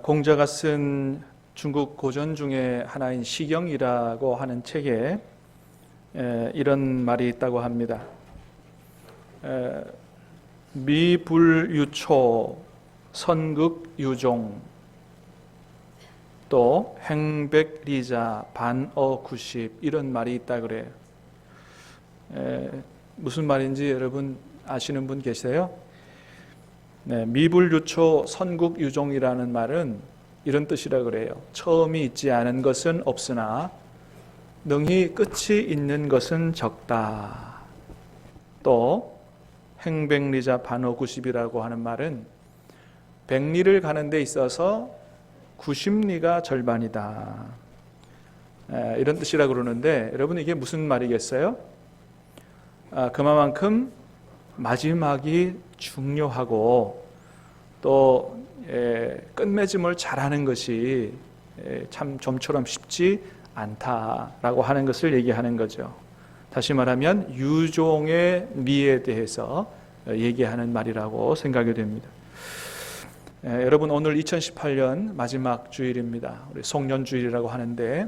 공자가 쓴 중국 고전 중에 하나인 시경이라고 하는 책에 이런 말이 있다고 합니다. 미불유초 선극유종 또 행백리자 반어구십 이런 말이 있다 그래요. 무슨 말인지 여러분 아시는 분 계세요? 미불유초 선국유종이라는 말은 이런 뜻이라 그래요. 처음이 있지 않은 것은 없으나 능히 끝이 있는 것은 적다. 또 행백리자 반어구십이라고 하는 말은 백리를 가는 데 있어서 90리가 절반이다. 이런 뜻이라 그러는데 여러분 이게 무슨 말이겠어요? 그만큼 마지막이 중요하고 또 끝맺음을 잘하는 것이 참 좀처럼 쉽지 않다라고 하는 것을 얘기하는 거죠. 다시 말하면 유종의 미에 대해서 얘기하는 말이라고 생각이 됩니다. 여러분 오늘 2018년 마지막 주일입니다. 우리 송년주일이라고 하는데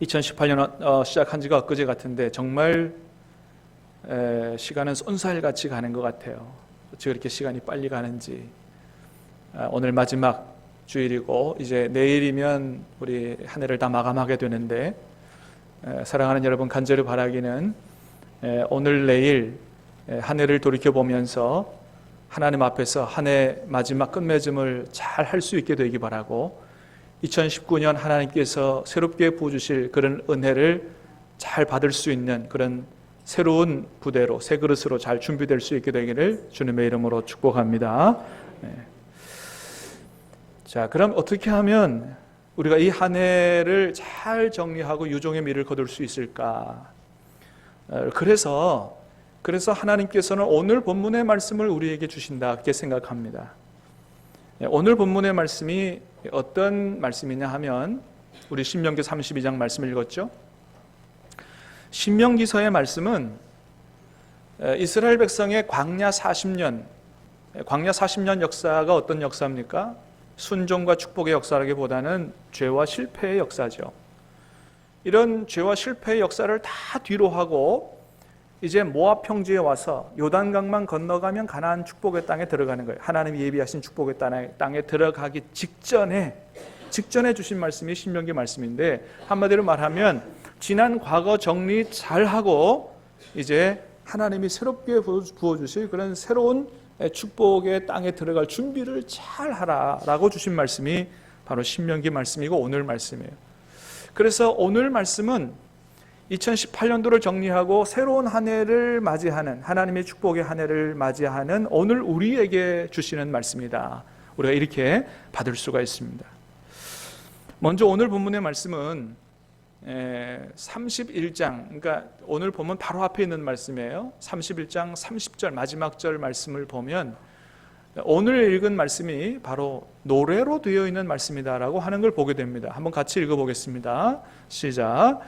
2018년 시작한 지가 엊그제 같은데 정말 시간은 쏜살같이 가는 것 같아요. 어찌 그렇게 시간이 빨리 가는지. 오늘 마지막 주일이고 이제 내일이면 우리 한 해를 다 마감하게 되는데 사랑하는 여러분 간절히 바라기는 오늘 내일 한 해를 돌이켜보면서 하나님 앞에서 한 해 마지막 끝맺음을 잘 할 수 있게 되기 바라고 2019년 하나님께서 새롭게 부어주실 그런 은혜를 잘 받을 수 있는 그런 새로운 부대로 새 그릇으로 잘 준비될 수 있게 되기를 주님의 이름으로 축복합니다. 자, 그럼 어떻게 하면 우리가 이 한 해를 잘 정리하고 유종의 미를 거둘 수 있을까? 그래서 하나님께서는 오늘 본문의 말씀을 우리에게 주신다 그렇게 생각합니다. 오늘 본문의 말씀이 어떤 말씀이냐 하면 우리 신명기 32장 말씀을 읽었죠. 신명기서의 말씀은 이스라엘 백성의 광야 40년 역사가 어떤 역사입니까? 순종과 축복의 역사라기보다는 죄와 실패의 역사죠. 이런 죄와 실패의 역사를 다 뒤로 하고 이제 모압 평지에 와서 요단강만 건너가면 가나안 축복의 땅에 들어가는 거예요. 하나님이 예비하신 축복의 땅에 들어가기 직전에 주신 말씀이 신명기 말씀인데 한마디로 말하면 지난 과거 정리 잘하고 이제 하나님이 새롭게 부어주실 그런 새로운 축복의 땅에 들어갈 준비를 잘 하라라고 주신 말씀이 바로 신명기 말씀이고 오늘 말씀이에요. 그래서 오늘 말씀은 2018년도를 정리하고 새로운 한 해를 맞이하는 하나님의 축복의 한 해를 맞이하는 오늘 우리에게 주시는 말씀이다. 우리가 이렇게 받을 수가 있습니다. 먼저 오늘 본문의 말씀은 31장, 그러니까 오늘 보면 바로 앞에 있는 말씀이에요. 31장 30절 마지막 절 말씀을 보면 오늘 읽은 말씀이 바로 노래로 되어 있는 말씀이다라고 하는 걸 보게 됩니다. 한번 같이 읽어보겠습니다. 시작.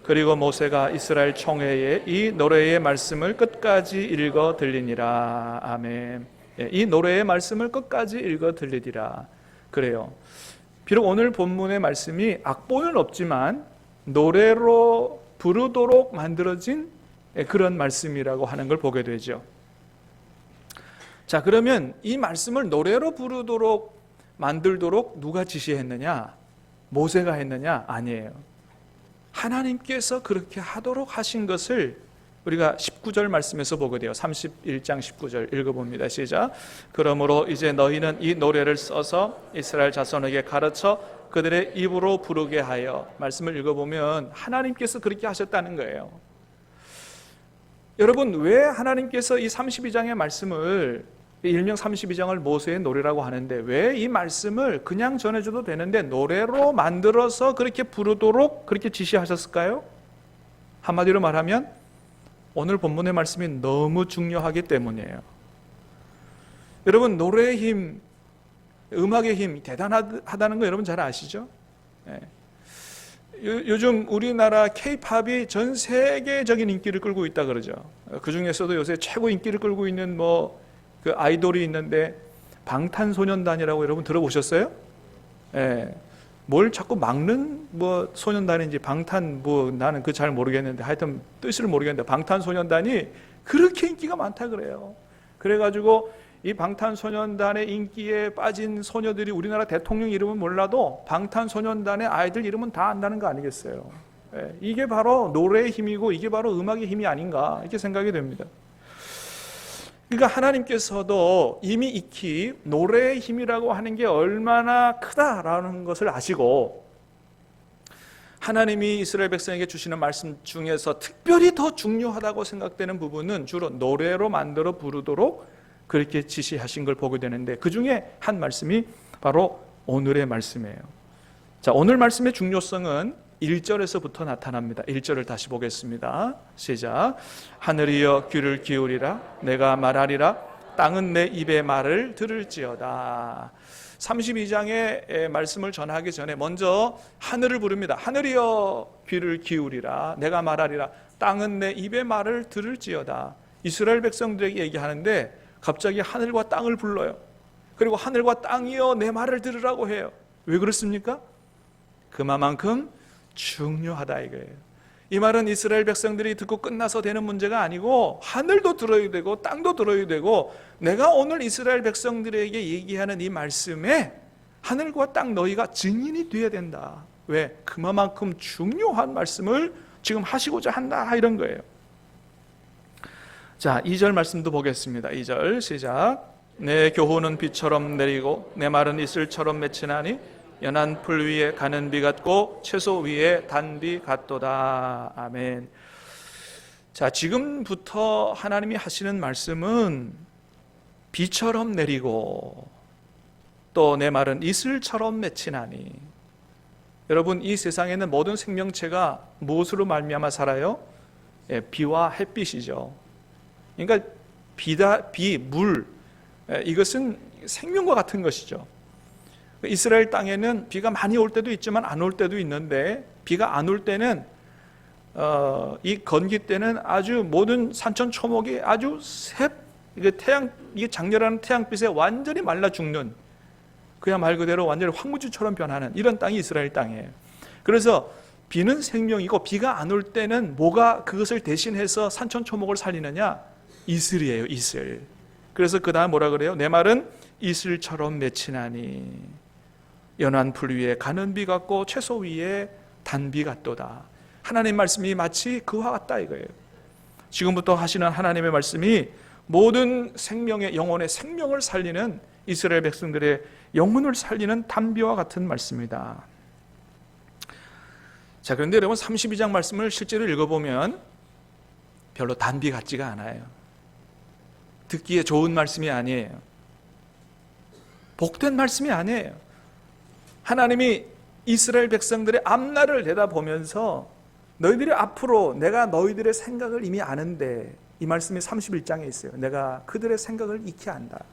그리고 모세가 이스라엘 총회에 이 노래의 말씀을 끝까지 읽어 들리니라. 아멘. 이 노래의 말씀을 끝까지 읽어 들리리라. 그래요. 비록 오늘 본문의 말씀이 악보는 없지만 노래로 부르도록 만들어진 그런 말씀이라고 하는 걸 보게 되죠. 자, 그러면 이 말씀을 노래로 부르도록 만들도록 누가 지시했느냐? 모세가 했느냐? 아니에요. 하나님께서 그렇게 하도록 하신 것을 우리가 19절 말씀에서 보게 돼요. 31장 19절 읽어봅니다. 시작. 그러므로 이제 너희는 이 노래를 써서 이스라엘 자손에게 가르쳐 그들의 입으로 부르게 하여. 말씀을 읽어보면 하나님께서 그렇게 하셨다는 거예요. 여러분, 왜 하나님께서 이 32장의 말씀을 일명 32장을 모세의 노래라고 하는데 왜 이 말씀을 그냥 전해줘도 되는데 노래로 만들어서 그렇게 부르도록 그렇게 지시하셨을까요? 한마디로 말하면 오늘 본문의 말씀이 너무 중요하기 때문이에요. 여러분, 노래의 힘, 음악의 힘이 대단하다는 거 여러분 잘 아시죠? 요즘 우리나라 K-팝이 전 세계적인 인기를 끌고 있다 그러죠. 그 중에서도 요새 최고 인기를 끌고 있는 그 아이돌이 있는데 방탄소년단이라고 여러분 들어보셨어요? 예. 뭘 자꾸 막는 뭐 소년단인지 방탄 뭐 나는 그 잘 모르겠는데 하여튼 뜻을 모르겠는데 방탄소년단이 그렇게 인기가 많다 그래요. 그래가지고 이 방탄소년단의 인기에 빠진 소녀들이 우리나라 대통령 이름은 몰라도 방탄소년단의 아이들 이름은 다 안다는 거 아니겠어요? 예. 이게 바로 노래의 힘이고 이게 바로 음악의 힘이 아닌가 이렇게 생각이 됩니다. 그러니까 하나님께서도 이미 익히 노래의 힘이라고 하는 게 얼마나 크다라는 것을 아시고 하나님이 이스라엘 백성에게 주시는 말씀 중에서 특별히 더 중요하다고 생각되는 부분은 주로 노래로 만들어 부르도록 그렇게 지시하신 걸 보게 되는데 그 중에 한 말씀이 바로 오늘의 말씀이에요. 자, 오늘 말씀의 중요성은 1절에서부터 나타납니다. 1절을 다시 보겠습니다. 시작. 하늘이여 귀를 기울이라 내가 말하리라 땅은 내 입의 말을 들을지어다. 32장의 말씀을 전하기 전에 먼저 하늘을 부릅니다. 하늘이여 귀를 기울이라 내가 말하리라 땅은 내 입의 말을 들을지어다. 이스라엘 백성들에게 얘기하는데 갑자기 하늘과 땅을 불러요. 그리고 하늘과 땅이여 내 말을 들으라고 해요. 왜 그렇습니까? 그만큼 중요하다 이거예요. 이 말은 이스라엘 백성들이 듣고 끝나서 되는 문제가 아니고 하늘도 들어야 되고 땅도 들어야 되고 내가 오늘 이스라엘 백성들에게 얘기하는 이 말씀에 하늘과 땅 너희가 증인이 되어야 된다. 왜? 그만큼 중요한 말씀을 지금 하시고자 한다 이런 거예요. 자, 2절 말씀도 보겠습니다. 2절 시작. 내 교훈은 비처럼 내리고 내 말은 이슬처럼 맺히나니 연한 풀 위에 가는 비 같고 채소 위에 단비 같도다. 아멘. 자, 지금부터 하나님이 하시는 말씀은 비처럼 내리고 또 내 말은 이슬처럼 맺히나니. 여러분, 이 세상에는 모든 생명체가 무엇으로 말미암아 살아요? 예, 비와 햇빛이죠. 그러니까 비, 물, 이것은 생명과 같은 것이죠. 이스라엘 땅에는 비가 많이 올 때도 있지만 안 올 때도 있는데 비가 안 올 때는 이 건기 때는 아주 모든 산천 초목이 아주 이게 장렬한 태양빛에 완전히 말라 죽는 그야 말 그대로 완전히 황무지처럼 변하는 이런 땅이 이스라엘 땅이에요. 그래서 비는 생명이고 비가 안 올 때는 뭐가 그것을 대신해서 산천 초목을 살리느냐? 이슬이에요. 이슬. 그래서 그 다음 뭐라 그래요? 내 말은 이슬처럼 맺히나니 연한 풀 위에 가는 비 같고 채소 위에 단비 같도다. 하나님 말씀이 마치 그와 같다 이거예요. 지금부터 하시는 하나님의 말씀이 모든 생명의 영혼의 생명을 살리는 이스라엘 백성들의 영혼을 살리는 단비와 같은 말씀이다. 자, 그런데 여러분 32장 말씀을 실제로 읽어보면 별로 단비 같지가 않아요. 듣기에 좋은 말씀이 아니에요. 복된 말씀이 아니에요. 하나님이 이스라엘 백성들의 앞날을 내다보면서 너희들이 앞으로 내가 너희들의 생각을 이미 아는데 이 말씀이 31장에 있어요. 내가 그들의 생각을 익히 안다.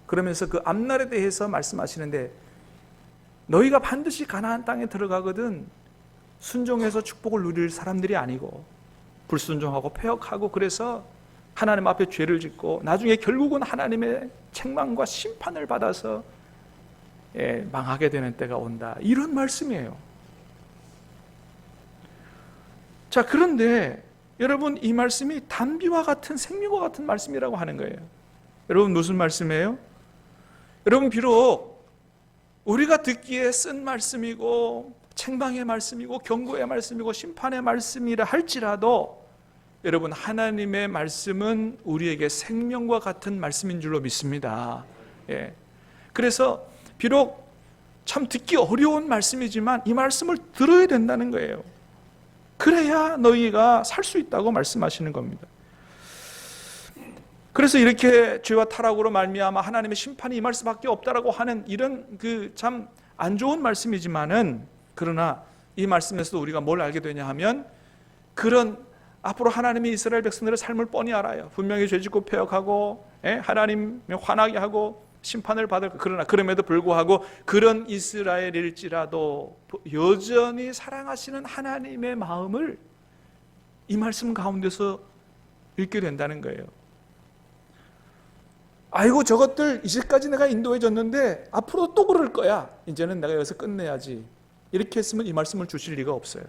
그러면서 그 앞날에 대해서 말씀하시는데 너희가 반드시 가나안 땅에 들어가거든 순종해서 축복을 누릴 사람들이 아니고 불순종하고 패역하고 그래서 하나님 앞에 죄를 짓고 나중에 결국은 하나님의 책망과 심판을 받아서 망하게 되는 때가 온다. 이런 말씀이에요. 자, 그런데 여러분 이 말씀이 단비와 같은 생명과 같은 말씀이라고 하는 거예요. 여러분 무슨 말씀이에요? 여러분 비록 우리가 듣기에 쓴 말씀이고 책망의 말씀이고 경고의 말씀이고 심판의 말씀이라 할지라도 여러분 하나님의 말씀은 우리에게 생명과 같은 말씀인 줄로 믿습니다. 그래서 비록 참 듣기 어려운 말씀이지만 이 말씀을 들어야 된다는 거예요. 그래야 너희가 살 수 있다고 말씀하시는 겁니다. 그래서 이렇게 죄와 타락으로 말미암아 하나님의 심판이 임할 수밖에 없다라고 하는 이런 그 참 안 좋은 말씀이지만은 그러나 이 말씀에서도 우리가 뭘 알게 되냐 하면 그런 앞으로 하나님이 이스라엘 백성들의 삶을 뻔히 알아요. 분명히 죄짓고 패역하고 하나님을 화나게 하고 심판을 받을 그러나 그럼에도 불구하고 그런 이스라엘일지라도 여전히 사랑하시는 하나님의 마음을 이 말씀 가운데서 읽게 된다는 거예요. 아이고 저것들 이제까지 내가 인도해 줬는데 앞으로 또 그럴 거야. 이제는 내가 여기서 끝내야지. 이렇게 했으면 이 말씀을 주실 리가 없어요.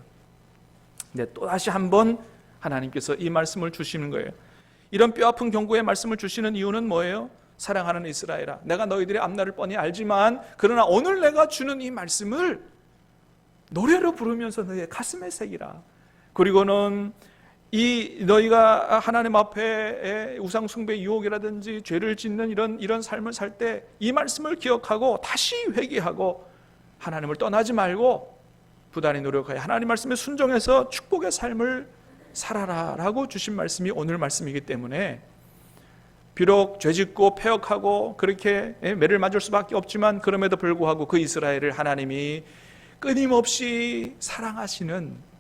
근데 또다시 한번 하나님께서 이 말씀을 주시는 거예요. 이런 뼈아픈 경고의 말씀을 주시는 이유는 뭐예요? 사랑하는 이스라엘아, 내가 너희들의 앞날을 뻔히 알지만 그러나 오늘 내가 주는 이 말씀을 노래로 부르면서 너희의 가슴에 새기라. 그리고는 이 너희가 하나님 앞에 우상 숭배 유혹이라든지 죄를 짓는 이런 삶을 살 때 이 말씀을 기억하고 다시 회개하고 하나님을 떠나지 말고 부단히 노력하여 하나님 말씀에 순종해서 축복의 삶을 살아라라고 주신 말씀이 오늘 말씀이기 때문에 비록 죄짓고 패역하고 그렇게 매를 맞을 수밖에 없지만 그럼에도 불구하고 그 이스라엘을 하나님이 끊임없이 사랑하시는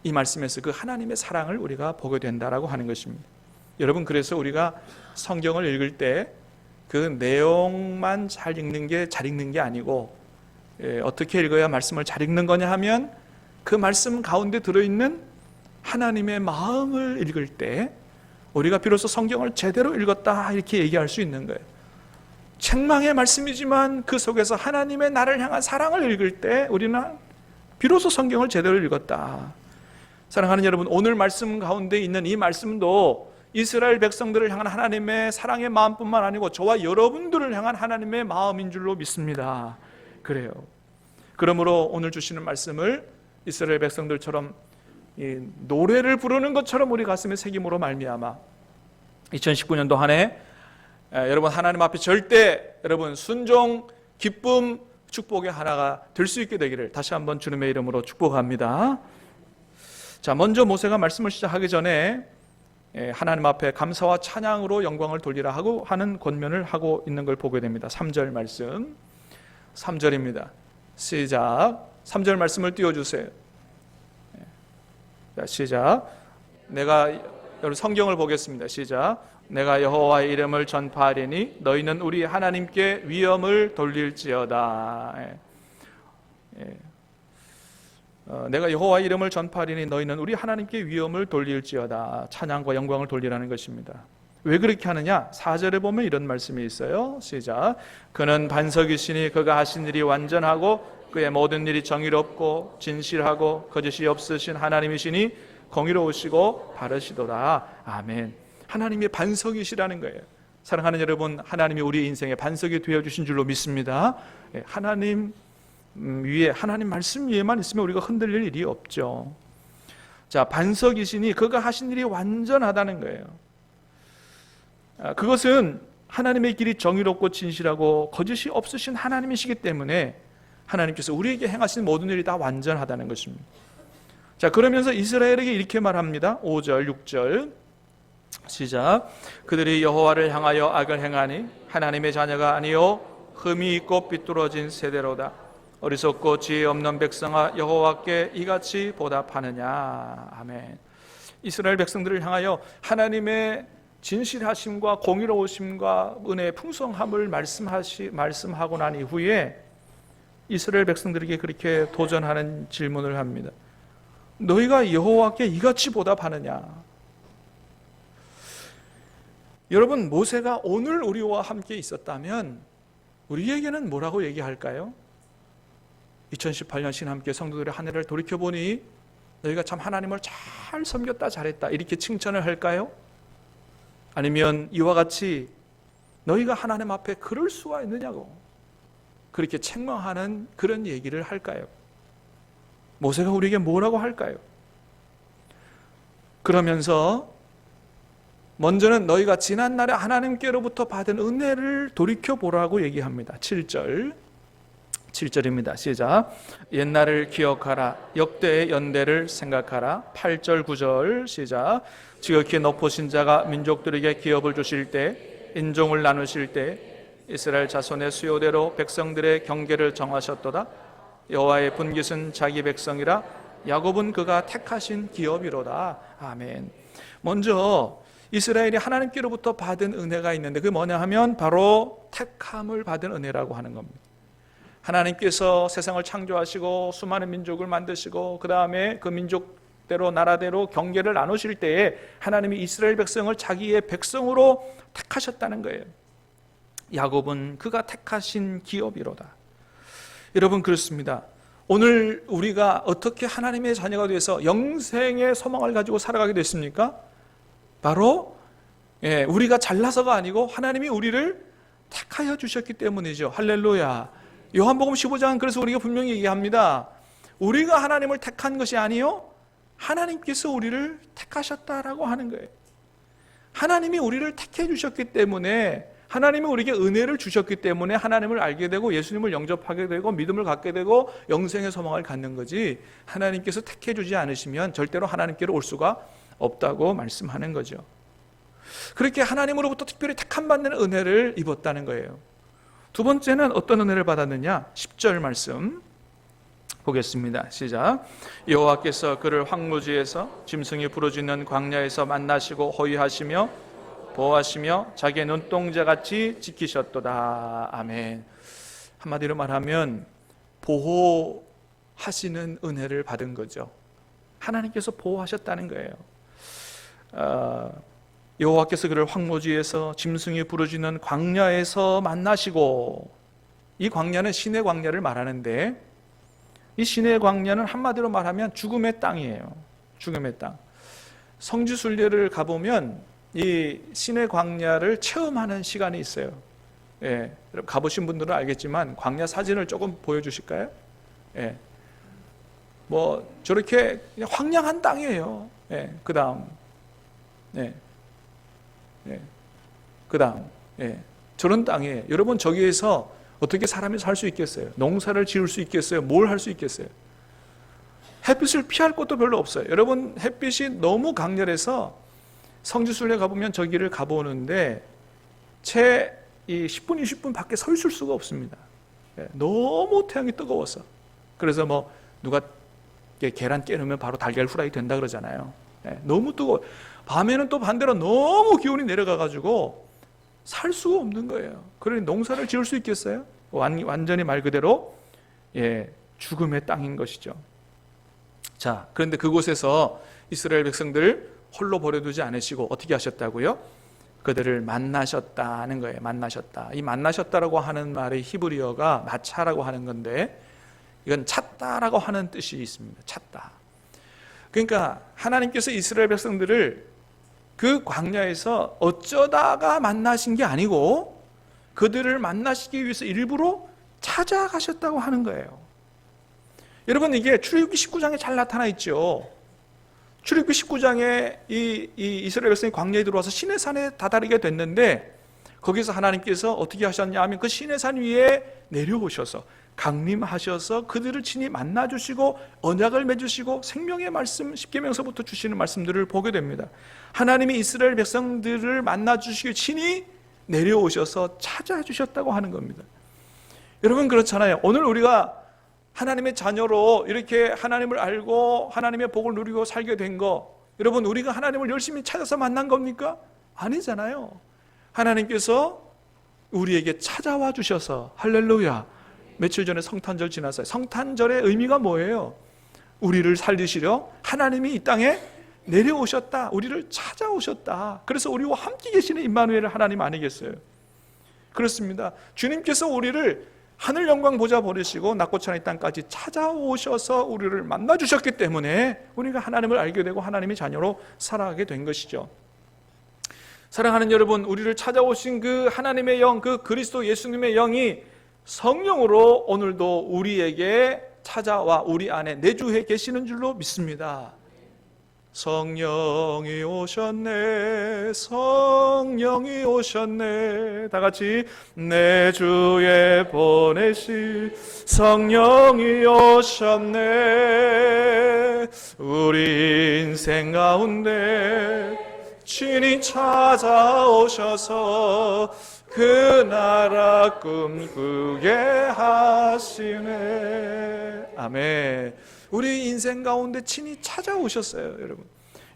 이 말씀에서 그 하나님의 사랑을 우리가 보게 된다라고 하는 것입니다. 여러분, 그래서 우리가 성경을 읽을 때 그 내용만 잘 읽는 게 아니고 어떻게 읽어야 말씀을 잘 읽는 거냐 하면 그 말씀 가운데 들어있는 하나님의 마음을 읽을 때 우리가 비로소 성경을 제대로 읽었다 이렇게 얘기할 수 있는 거예요. 책망의 말씀이지만 그 속에서 하나님의 나를 향한 사랑을 읽을 때 우리는 비로소 성경을 제대로 읽었다. 사랑하는 여러분, 오늘 말씀 가운데 있는 이 말씀도 이스라엘 백성들을 향한 하나님의 사랑의 마음뿐만 아니고 저와 여러분들을 향한 하나님의 마음인 줄로 믿습니다. 그래요. 그러므로 오늘 주시는 말씀을 이스라엘 백성들처럼 이 노래를 부르는 것처럼 우리 가슴에 새김으로 말미암아 2019년도 한 해 여러분 하나님 앞에 절대 여러분 순종, 기쁨, 축복의 하나가 될 수 있게 되기를 다시 한번 주님의 이름으로 축복합니다. 자, 먼저 모세가 말씀을 시작하기 전에 하나님 앞에 감사와 찬양으로 영광을 돌리라 하고 하는 권면을 하고 있는 걸 보게 됩니다. 3절 말씀, 3절입니다. 시작. 3절 말씀을 띄워주세요. 자, 시작. 여러분 성경을 보겠습니다. 시작. 내가 여호와의 이름을 전파하리니 너희는 우리 하나님께 위엄을 돌릴지어다. 내가 여호와의 이름을 전파하리니 너희는 우리 하나님께 위엄을 돌릴지어다. 찬양과 영광을 돌리라는 것입니다. 왜 그렇게 하느냐? 4절에 보면 이런 말씀이 있어요. 시작. 그는 반석이시니 그가 하신 일이 완전하고 그의 모든 일이 정의롭고 진실하고 거짓이 없으신 하나님이시니 공의로우시고 바르시도다. 아멘. 하나님이 반석이시라는 거예요. 사랑하는 여러분, 하나님이 우리 인생의 반석이 되어주신 줄로 믿습니다. 하나님 위에, 하나님 말씀 위에만 있으면 우리가 흔들릴 일이 없죠. 자, 반석이시니 그가 하신 일이 완전하다는 거예요. 그것은 하나님의 길이 정의롭고 진실하고 거짓이 없으신 하나님이시기 때문에 하나님께서 우리에게 행하신 모든 일이 다 완전하다는 것입니다. 자, 그러면서 이스라엘에게 이렇게 말합니다. 5절, 6절 시작. 그들이 여호와를 향하여 악을 행하니 하나님의 자녀가 아니요 흠이 있고 삐뚤어진 세대로다. 어리석고 지혜 없는 백성아, 여호와께 이같이 보답하느냐. 아멘. 이스라엘 백성들을 향하여 하나님의 진실하심과 공의로우심과 은혜의 풍성함을 말씀하고 난 이후에 이스라엘 백성들에게 그렇게 도전하는 질문을 합니다. 너희가 여호와께 이같이 보답하느냐. 여러분, 모세가 오늘 우리와 함께 있었다면 우리에게는 뭐라고 얘기할까요? 2018년 신함께 성도들의 한 해를 돌이켜보니 너희가 참 하나님을 잘 섬겼다, 잘했다 이렇게 칭찬을 할까요? 아니면 이와 같이 너희가 하나님 앞에 그럴 수가 있느냐고 그렇게 책망하는 그런 얘기를 할까요? 모세가 우리에게 뭐라고 할까요? 그러면서 먼저는 너희가 지난날에 하나님께로부터 받은 은혜를 돌이켜보라고 얘기합니다. 7절입니다. 시작. 옛날을 기억하라. 역대의 연대를 생각하라. 8절 9절 시작. 지극히 높으신 자가 민족들에게 기업을 주실 때, 인종을 나누실 때 이스라엘 자손의 수요대로 백성들의 경계를 정하셨도다. 여호와의 분깃은 자기 백성이라 야곱은 그가 택하신 기업이로다. 아멘. 먼저 이스라엘이 하나님께로부터 받은 은혜가 있는데 그게 뭐냐 하면 바로 택함을 받은 은혜라고 하는 겁니다. 하나님께서 세상을 창조하시고 수많은 민족을 만드시고 그 다음에 그 민족대로 나라대로 경계를 나누실 때에 하나님이 이스라엘 백성을 자기의 백성으로 택하셨다는 거예요. 야곱은 그가 택하신 기업이로다. 여러분, 그렇습니다. 오늘 우리가 어떻게 하나님의 자녀가 돼서 영생의 소망을 가지고 살아가게 됐습니까? 바로 우리가 잘나서가 아니고 하나님이 우리를 택하여 주셨기 때문이죠. 할렐루야. 요한복음 15장은 그래서 우리가 분명히 얘기합니다. 우리가 하나님을 택한 것이 아니요, 하나님께서 우리를 택하셨다라고 하는 거예요. 하나님이 우리를 택해 주셨기 때문에, 하나님이 우리에게 은혜를 주셨기 때문에 하나님을 알게 되고 예수님을 영접하게 되고 믿음을 갖게 되고 영생의 소망을 갖는 거지, 하나님께서 택해 주지 않으시면 절대로 하나님께로 올 수가 없다고 말씀하는 거죠. 그렇게 하나님으로부터 특별히 택함받는 은혜를 입었다는 거예요. 두 번째는 어떤 은혜를 받았느냐? 10절 말씀 보겠습니다. 시작. 여호와께서 그를 황무지에서 짐승이 부르짖는 광야에서 만나시고 호위하시며 보호하시며 자기의 눈동자같이 지키셨도다. 아멘. 한마디로 말하면 보호하시는 은혜를 받은 거죠. 하나님께서 보호하셨다는 거예요. 여호와께서 그를 황무지에서 짐승이 부르짖는 광야에서 만나시고, 이 광야는 신의 광야를 말하는데, 이 신의 광야는 한마디로 말하면 죽음의 땅이에요. 죽음의 땅. 성지순례를 가보면 이 신의 광야를 체험하는 시간이 있어요. 가보신 분들은 알겠지만 광야 사진을 조금 보여주실까요? 뭐 저렇게 그냥 황량한 땅이에요. 그 다음 저런 땅에 여러분, 저기에서 어떻게 사람이 살 수 있겠어요? 농사를 지을 수 있겠어요? 뭘 할 수 있겠어요? 햇빛을 피할 곳도 별로 없어요. 여러분, 햇빛이 너무 강렬해서 성지순례 가보면 저기를 가보는데 채 10분, 20분 밖에 서 있을 수가 없습니다. 너무 태양이 뜨거워서. 그래서 뭐 누가 계란 깨놓으면 바로 달걀 후라이 된다 그러잖아요. 너무 뜨거워. 밤에는 또 반대로 너무 기온이 내려가가지고 살 수가 없는 거예요. 그러니 농사를 지을 수 있겠어요? 완전히 말 그대로 죽음의 땅인 것이죠. 자, 그런데 그곳에서 이스라엘 백성들을 홀로 버려두지 않으시고 어떻게 하셨다고요? 그들을 만나셨다는 거예요. 만나셨다. 이 만나셨다라고 하는 말의 히브리어가 마차라고 하는 건데, 이건 찾다라고 하는 뜻이 있습니다. 찾다. 그러니까 하나님께서 이스라엘 백성들을 그 광야에서 어쩌다가 만나신 게 아니고 그들을 만나시기 위해서 일부러 찾아가셨다고 하는 거예요. 여러분, 이게 출애굽기 19장에 잘 나타나 있죠. 출애굽기 19장에 이 이스라엘 백성이 광야에 들어와서 시내산에 다다르게 됐는데, 거기서 하나님께서 어떻게 하셨냐 하면 그 시내산 위에 내려오셔서 강림하셔서 그들을 친히 만나주시고 언약을 맺으시고 생명의 말씀, 십계명서부터 주시는 말씀들을 보게 됩니다. 하나님이 이스라엘 백성들을 만나주시기 친히 내려오셔서 찾아주셨다고 하는 겁니다. 여러분, 그렇잖아요. 오늘 우리가 하나님의 자녀로 이렇게 하나님을 알고 하나님의 복을 누리고 살게 된 거, 여러분, 우리가 하나님을 열심히 찾아서 만난 겁니까? 아니잖아요. 하나님께서 우리에게 찾아와 주셔서, 할렐루야. 며칠 전에 성탄절 지났어요. 성탄절의 의미가 뭐예요? 우리를 살리시려 하나님이 이 땅에 내려오셨다. 우리를 찾아오셨다. 그래서 우리와 함께 계시는 임마누엘 하나님 아니겠어요? 그렇습니다. 주님께서 우리를 하늘 영광 보좌 버리시고 낙고찬 이 땅까지 찾아오셔서 우리를 만나주셨기 때문에 우리가 하나님을 알게 되고 하나님의 자녀로 살아가게 된 것이죠. 사랑하는 여러분, 우리를 찾아오신 그 하나님의 영, 그 그리스도 예수님의 영이 성령으로 오늘도 우리에게 찾아와 우리 안에 내주해 계시는 줄로 믿습니다. 성령이 오셨네, 성령이 오셨네. 다 같이 내 주에 보내신 성령이 오셨네. 우리 인생 가운데 친히 찾아오셔서 그 나라 꿈꾸게 하시네. 아멘. 우리 인생 가운데 친히 찾아오셨어요, 여러분.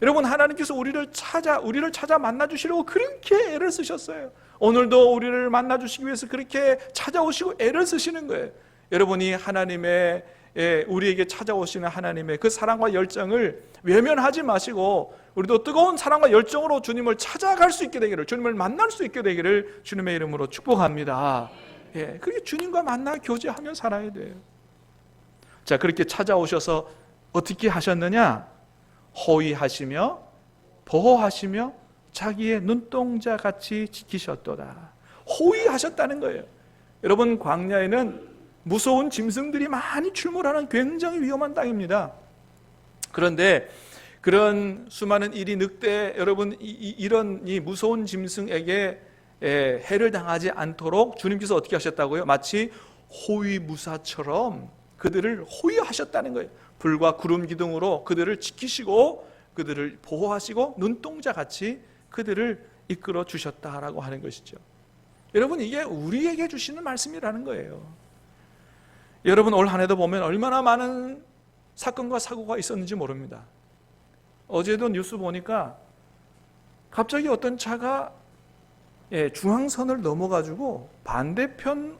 여러분, 하나님께서 우리를 찾아 만나주시려고 그렇게 애를 쓰셨어요. 오늘도 우리를 만나주시기 위해서 그렇게 찾아오시고 애를 쓰시는 거예요. 여러분이 하나님의 우리에게 찾아오시는 하나님의 그 사랑과 열정을 외면하지 마시고 우리도 뜨거운 사랑과 열정으로 주님을 찾아갈 수 있게 되기를, 주님을 만날 수 있게 되기를 주님의 이름으로 축복합니다. 그게 주님과 만나 교제하며 살아야 돼요. 자, 그렇게 찾아오셔서 어떻게 하셨느냐? 호위하시며 보호하시며 자기의 눈동자 같이 지키셨도다. 호위하셨다는 거예요. 여러분, 광야에는 무서운 짐승들이 많이 출몰하는 굉장히 위험한 땅입니다. 그런데 그런 수많은 이리 늑대, 여러분, 이런 이 무서운 짐승에게 해를 당하지 않도록 주님께서 어떻게 하셨다고요? 마치 호위무사처럼 그들을 호위하셨다는 거예요. 불과 구름 기둥으로 그들을 지키시고 그들을 보호하시고 눈동자같이 그들을 이끌어 주셨다라고 하는 것이죠. 여러분, 이게 우리에게 주시는 말씀이라는 거예요. 여러분, 올 한 해도 보면 얼마나 많은 사건과 사고가 있었는지 모릅니다. 어제도 뉴스 보니까 갑자기 어떤 차가 중앙선을 넘어가지고 반대편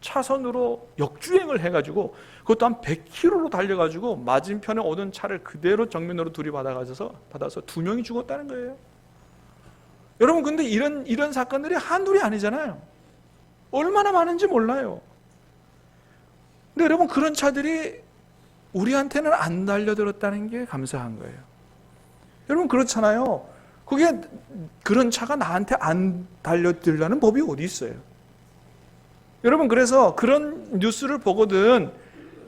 차선으로 역주행을 해가지고 그것도 한 100km로 달려가지고 맞은편에 오던 차를 그대로 정면으로 들이받아서 2명이 죽었다는 거예요. 여러분, 근데 이런 사건들이 한둘이 아니잖아요. 얼마나 많은지 몰라요. 근데 여러분, 그런 차들이 우리한테는 안 달려들었다는 게 감사한 거예요. 여러분, 그렇잖아요. 그게 그런 차가 나한테 안 달려들라는 법이 어디 있어요? 여러분, 그래서 그런 뉴스를 보거든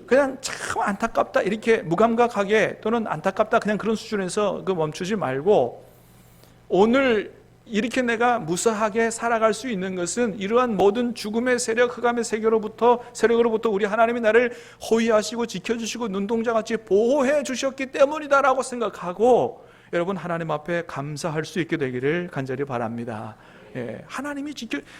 그냥 참 안타깝다 이렇게 무감각하게, 또는 안타깝다 그냥 그런 수준에서 멈추지 말고, 오늘 이렇게 내가 무사하게 살아갈 수 있는 것은 이러한 모든 죽음의 세력, 흑암의 세력으로부터 우리 하나님이 나를 호위하시고 지켜주시고 눈동자같이 보호해 주셨기 때문이다라고 생각하고, 여러분, 하나님 앞에 감사할 수 있게 되기를 간절히 바랍니다. 하나님이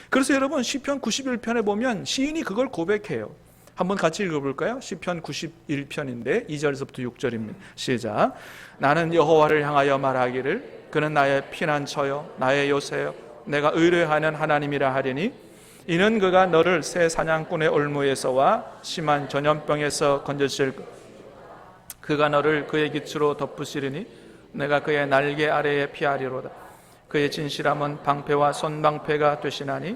그래서 여러분, 시편 91편에 보면 시인이 그걸 고백해요. 한번 같이 읽어볼까요? 시편 91편인데 2절에서부터 6절입니다. 시작. 나는 여호와를 향하여 말하기를 그는 나의 피난처요 나의 요새요 내가 의뢰하는 하나님이라 하리니 이는 그가 너를 새 사냥꾼의 올무에서와 심한 전염병에서 건져주실 그가 너를 그의 기초로 덮으시리니 내가 그의 날개 아래에 피하리로다. 그의 진실함은 방패와 손방패가 되시나니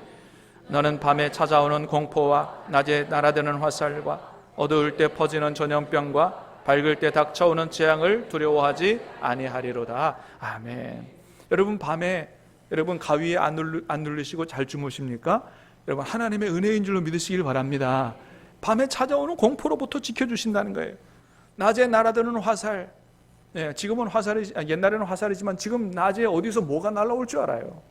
너는 밤에 찾아오는 공포와 낮에 날아드는 화살과 어두울 때 퍼지는 전염병과 밝을 때 닥쳐오는 재앙을 두려워하지 아니하리로다. 아멘. 여러분, 밤에 여러분 가위에 안 눌리시고 잘 주무십니까? 여러분, 하나님의 은혜인 줄로 믿으시길 바랍니다. 밤에 찾아오는 공포로부터 지켜주신다는 거예요. 낮에 날아드는 화살, 지금은 옛날에는 화살이지만 지금 낮에 어디서 뭐가 날아올 줄 알아요.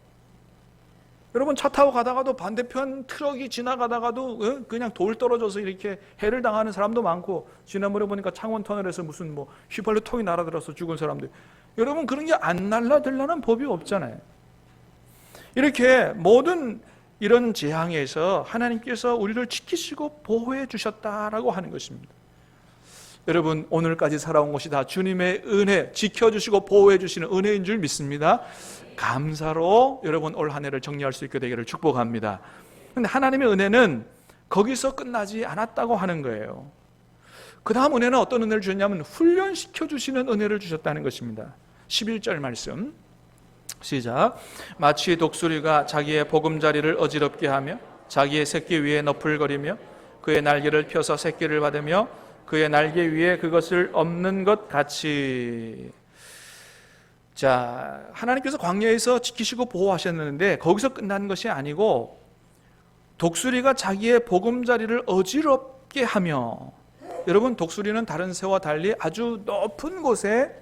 여러분, 차 타고 가다가도 반대편 트럭이 지나가다가도 그냥 돌 떨어져서 이렇게 해를 당하는 사람도 많고, 지난번에 보니까 창원 터널에서 무슨 휘발유 통이 날아들어서 죽은 사람들. 여러분, 그런 게 안 날아들려는 법이 없잖아요. 이렇게 모든 이런 재앙에서 하나님께서 우리를 지키시고 보호해 주셨다라고 하는 것입니다. 여러분, 오늘까지 살아온 것이 다 주님의 은혜, 지켜주시고 보호해 주시는 은혜인 줄 믿습니다. 감사로 여러분 올 한 해를 정리할 수 있게 되기를 축복합니다. 그런데 하나님의 은혜는 거기서 끝나지 않았다고 하는 거예요. 그 다음 은혜는 어떤 은혜를 주셨냐면 훈련시켜 주시는 은혜를 주셨다는 것입니다. 11절 말씀 시작. 마치 독수리가 자기의 보금자리를 어지럽게 하며 자기의 새끼 위에 너풀거리며 그의 날개를 펴서 새끼를 받으며 그의 날개 위에 그것을 엎는 것 같이. 자, 하나님께서 광야에서 지키시고 보호하셨는데 거기서 끝난 것이 아니고 독수리가 자기의 보금자리를 어지럽게 하며, 여러분, 독수리는 다른 새와 달리 아주 높은 곳에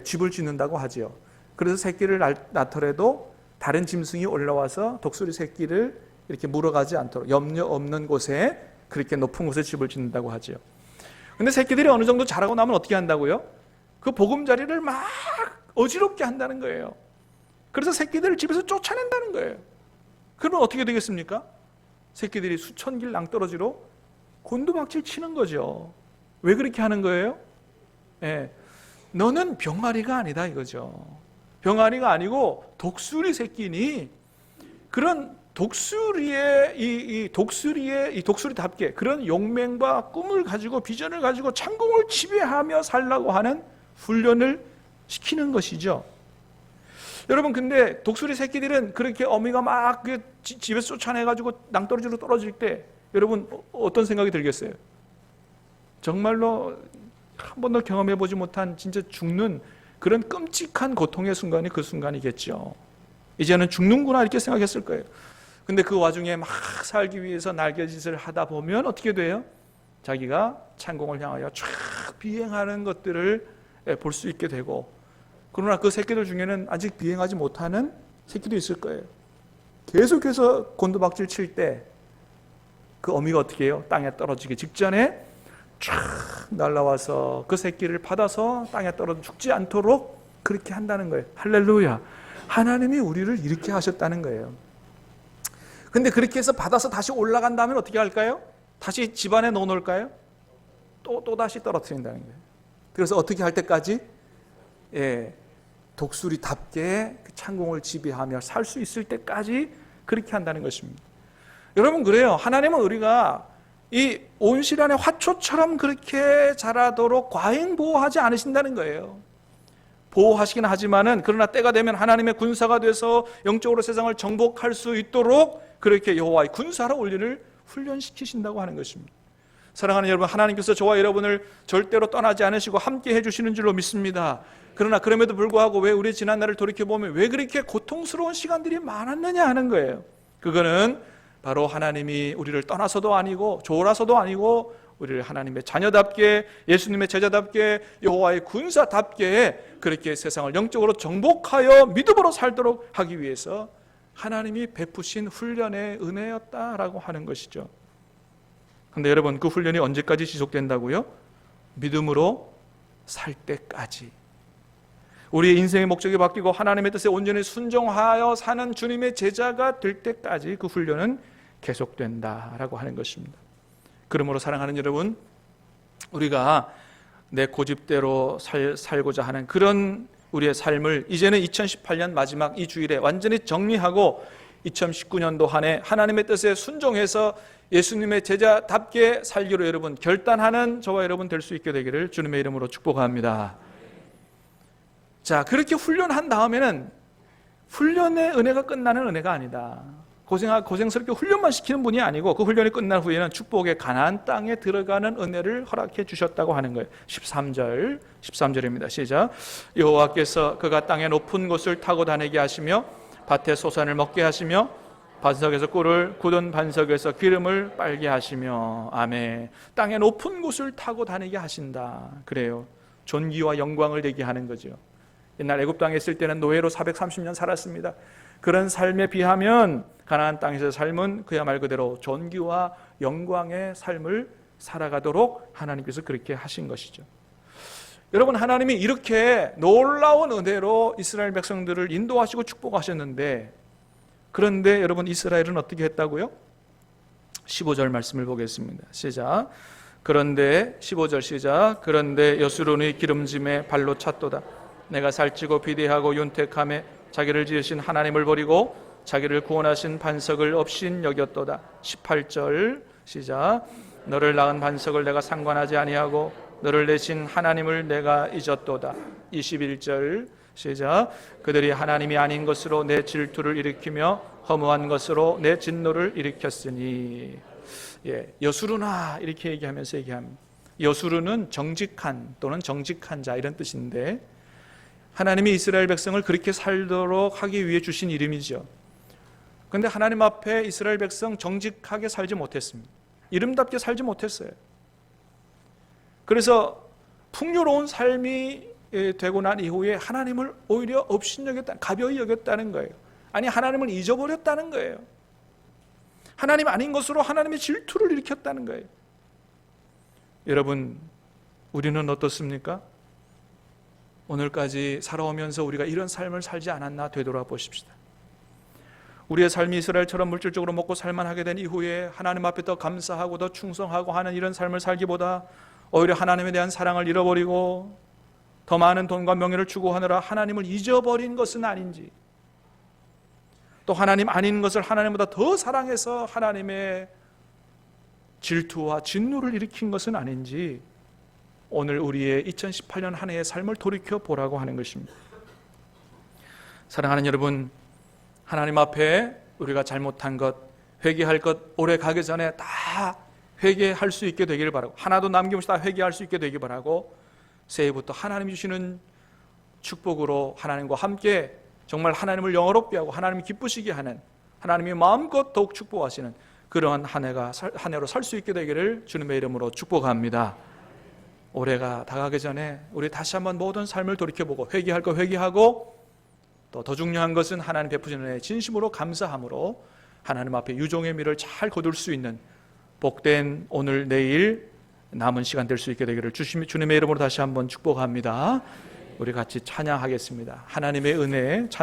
집을 짓는다고 하지요. 그래서 새끼를 낳더라도 다른 짐승이 올라와서 독수리 새끼를 이렇게 물어가지 않도록 염려 없는 곳에, 그렇게 높은 곳에 집을 짓는다고 하지요. 근데 새끼들이 어느 정도 자라고 나면 어떻게 한다고요? 그 보금자리를 막 어지럽게 한다는 거예요. 그래서 새끼들을 집에서 쫓아낸다는 거예요. 그러면 어떻게 되겠습니까? 새끼들이 수천 길 낭떠러지로 곤두박질 치는 거죠. 왜 그렇게 하는 거예요? 너는 병아리가 아니다 이거죠. 병아리가 아니고 독수리 새끼니 그런 독수리의 이 독수리답게 그런 용맹과 꿈을 가지고 비전을 가지고 창공을 지배하며 살라고 하는 훈련을 시키는 것이죠. 여러분, 근데 독수리 새끼들은 그렇게 어미가 막 집에서 쫓아내가지고 낭떠러지로 떨어질 때 여러분 어떤 생각이 들겠어요? 정말로 한 번도 경험해보지 못한 진짜 죽는 그런 끔찍한 고통의 순간이 그 순간이겠죠. 이제는 죽는구나 이렇게 생각했을 거예요. 근데 그 와중에 막 살기 위해서 날개짓을 하다 보면 어떻게 돼요? 자기가 창공을 향하여 쫙 비행하는 것들을 볼 수 있게 되고, 그러나 그 새끼들 중에는 아직 비행하지 못하는 새끼도 있을 거예요. 계속해서 곤두박질 칠 때 그 어미가 어떻게 해요? 땅에 떨어지기 직전에 쫙 날아와서 그 새끼를 받아서 땅에 떨어져 죽지 않도록 그렇게 한다는 거예요. 할렐루야. 하나님이 우리를 이렇게 하셨다는 거예요. 근데 그렇게 해서 받아서 다시 올라간 다음에 어떻게 할까요? 다시 집안에 넣어놓을까요? 또 다시 떨어뜨린다는 거예요. 그래서 어떻게 할 때까지? 독수리답게 그 창공을 지배하며 살 수 있을 때까지 그렇게 한다는 것입니다. 여러분, 그래요. 하나님은 우리가 이 온실안의 화초처럼 그렇게 자라도록 과잉 보호하지 않으신다는 거예요. 보호하시긴 하지만은 그러나 때가 되면 하나님의 군사가 돼서 영적으로 세상을 정복할 수 있도록 그렇게 여호와의 군사로 우리를 훈련시키신다고 하는 것입니다. 사랑하는 여러분, 하나님께서 저와 여러분을 절대로 떠나지 않으시고 함께 해주시는 줄로 믿습니다. 그러나 그럼에도 불구하고 왜 우리 지난날을 돌이켜보면 왜 그렇게 고통스러운 시간들이 많았느냐 하는 거예요. 그거는 바로 하나님이 우리를 떠나서도 아니고 졸아서도 아니고 우리를 하나님의 자녀답게, 예수님의 제자답게, 여호와의 군사답게 그렇게 세상을 영적으로 정복하여 믿음으로 살도록 하기 위해서 하나님이 베푸신 훈련의 은혜였다라고 하는 것이죠. 그런데 여러분, 그 훈련이 언제까지 지속된다고요? 믿음으로 살 때까지. 우리의 인생의 목적이 바뀌고 하나님의 뜻에 온전히 순종하여 사는 주님의 제자가 될 때까지 그 훈련은 계속된다라고 하는 것입니다. 그러므로 사랑하는 여러분, 우리가 내 고집대로 살고자 하는 그런 우리의 삶을 이제는 2018년 마지막 이 주일에 완전히 정리하고 2019년도 한 해 하나님의 뜻에 순종해서 예수님의 제자답게 살기로 여러분 결단하는 저와 여러분 될 수 있게 되기를 주님의 이름으로 축복합니다. 자, 그렇게 훈련한 다음에는 훈련의 은혜가 끝나는 은혜가 아니다. 고생스럽게 훈련만 시키는 분이 아니고 그 훈련이 끝난 후에는 축복의 가나안 땅에 들어가는 은혜를 허락해 주셨다고 하는 거예요. 13절입니다. 시작. 여호와께서 그가 땅의 높은 곳을 타고 다니게 하시며 밭에 소산을 먹게 하시며 반석에서 꿀을 굳은 반석에서 기름을 빨게 하시며. 아멘. 땅의 높은 곳을 타고 다니게 하신다. 그래요. 존귀와 영광을 되게 하는 거죠. 옛날 애굽 땅에 있을 때는 노예로 430년 살았습니다. 그런 삶에 비하면 가나안 땅에서 삶은 그야말 그대로 존귀와 영광의 삶을 살아가도록 하나님께서 그렇게 하신 것이죠. 여러분, 하나님이 이렇게 놀라운 은혜로 이스라엘 백성들을 인도하시고 축복하셨는데, 그런데 여러분, 이스라엘은 어떻게 했다고요? 15절 말씀을 보겠습니다. 시작. 그런데 15절 시작. 그런데 여수론의 기름짐에 발로 찼도다. 내가 살찌고 비대하고 윤택함에 자기를 지으신 하나님을 버리고 자기를 구원하신 반석을 없인 여겼도다. 18절 시작. 너를 낳은 반석을 내가 상관하지 아니하고 너를 내신 하나님을 내가 잊었도다. 21절 시작. 그들이 하나님이 아닌 것으로 내 질투를 일으키며 허무한 것으로 내 진노를 일으켰으니. 여수르나 이렇게 얘기하면서 얘기합니다. 여수르는 정직한 또는 정직한 자 이런 뜻인데, 하나님이 이스라엘 백성을 그렇게 살도록 하기 위해 주신 이름이죠. 그런데 하나님 앞에 이스라엘 백성 정직하게 살지 못했습니다. 이름답게 살지 못했어요. 그래서 풍요로운 삶이 되고 난 이후에 하나님을 오히려 업신여겼다, 가벼이 여겼다는 거예요. 아니, 하나님을 잊어버렸다는 거예요. 하나님 아닌 것으로 하나님의 질투를 일으켰다는 거예요. 여러분, 우리는 어떻습니까? 오늘까지 살아오면서 우리가 이런 삶을 살지 않았나 되돌아보십시다. 우리의 삶이 이스라엘처럼 물질적으로 먹고 살만하게 된 이후에 하나님 앞에 더 감사하고 더 충성하고 하는 이런 삶을 살기보다 오히려 하나님에 대한 사랑을 잃어버리고 더 많은 돈과 명예를 추구하느라 하나님을 잊어버린 것은 아닌지, 또 하나님 아닌 것을 하나님보다 더 사랑해서 하나님의 질투와 진노를 일으킨 것은 아닌지 오늘 우리의 2018년 한 해의 삶을 돌이켜 보라고 하는 것입니다. 사랑하는 여러분, 하나님 앞에 우리가 잘못한 것, 회개할 것 올해 가기 전에 다 회개할 수 있게 되기를 바라고, 하나도 남김없이 다 회개할 수 있게 되기 바라고, 새해부터 하나님 주시는 축복으로 하나님과 함께 정말 하나님을 영화롭게 하고 하나님이 기쁘시게 하는, 하나님이 마음껏 더욱 축복하시는 그러한 한 해로 살 수 있게 되기를 주님의 이름으로 축복합니다. 올해가 다가가기 전에 우리 다시 한번 모든 삶을 돌이켜보고 회개할 거 회개하고, 또 더 중요한 것은 하나님 베푸시는 은혜에 진심으로 감사함으로 하나님 앞에 유종의 미를 잘 거둘 수 있는 복된 오늘 내일 남은 시간 될 수 있게 되기를 주님의 이름으로 다시 한번 축복합니다. 우리 같이 찬양하겠습니다. 하나님의 은혜